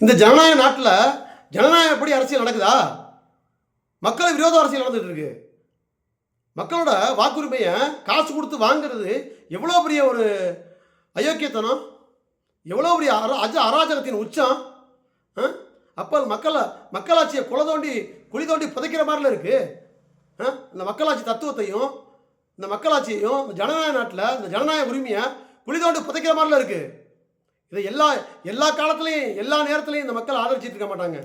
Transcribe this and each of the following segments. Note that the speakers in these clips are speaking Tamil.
இந்த ஜனநாயக நாட்டில் ஜனநாயகப்படி அரசியல் நடக்குதா? மக்கள் விரோத அரசியல் நடந்துட்டு இருக்கு. மக்களோட வாக்குரிமையை காசு கொடுத்து வாங்குறது எவ்வளோ பெரிய ஒரு அயோக்கியத்தனம், எவ்வளோ பெரிய அராஜகத்தின் உச்சம். அப்போ மக்களாட்சியை குழி தோண்டி புதைக்கிற மாதிரில இருக்கு. இந்த மக்களாட்சி தத்துவத்தையும் இந்த மக்களாட்சியையும் இந்த ஜனநாயக நாட்டில் இந்த ஜனநாயக உரிமையை குழி தோண்டி புதைக்கிற மாதிரில இருக்கு. இதை எல்லா காலத்திலையும் எல்லா நேரத்திலையும் இந்த மக்கள் ஆதரிச்சிட்டு இருக்க மாட்டாங்க.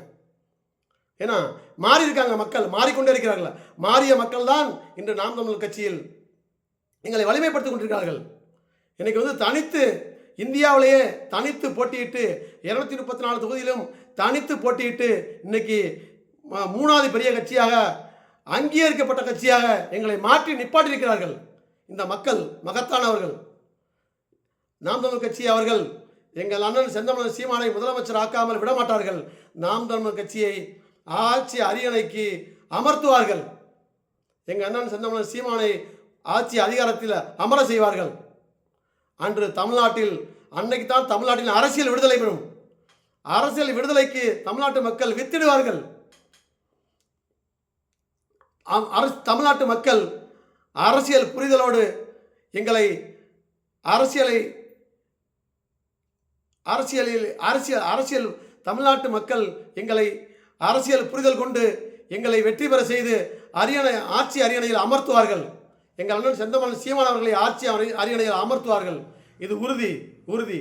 ஏன்னா மாறி இருக்காங்க, மக்கள் மாறிக்கொண்டே இருக்கிறார்கள். மாறிய மக்கள் தான் இன்று நாம் தமிழர் கட்சியில் எங்களை வலிமைப்படுத்திக் கொண்டிருக்கிறார்கள். இன்னைக்கு தனித்து இந்தியாவிலேயே தனித்து போட்டியிட்டு 234 தொகுதியிலும் தனித்து போட்டியிட்டு இன்னைக்கு 3வது பெரிய கட்சியாக அங்கீகரிக்கப்பட்ட கட்சியாக எங்களை மாற்றி நிப்பாட்டியிருக்கிறார்கள். இந்த மக்கள் மகத்தானவர்கள். நாம் தமிழர் கட்சி அவர்கள் எங்கள் அண்ணன் செந்தமிழன் சீமானை முதலமைச்சர் ஆக்காமல் விடமாட்டார்கள். நாம் தமிழர் கட்சியை ஆட்சி அரியணைக்கு அமர்த்துவார்கள். எங்கள் அண்ணன் செந்தமிழன் சீமானை ஆட்சி அதிகாரத்தில் அமர செய்வார்கள். அன்று அன்னைக்கு தான் தமிழ்நாட்டில் அரசியல் விடுதலை பெறும். அரசியல் விடுதலைக்கு தமிழ்நாட்டு மக்கள் வித்திடுவார்கள். தமிழ்நாட்டு மக்கள் அரசியல் புரிதலோடு எங்களை அரசியல் தமிழ்நாட்டு மக்கள் எங்களை அரசியல் புரிதல் கொண்டு எங்களை வெற்றி பெற செய்து ஆட்சி அரியணையில் அமர்த்துவார்கள். எங்கள் அண்ணன் செந்தமிழன் சீமான் அவர்களை ஆட்சி அரியணையில் அமர்த்துவார்கள். இது உறுதி.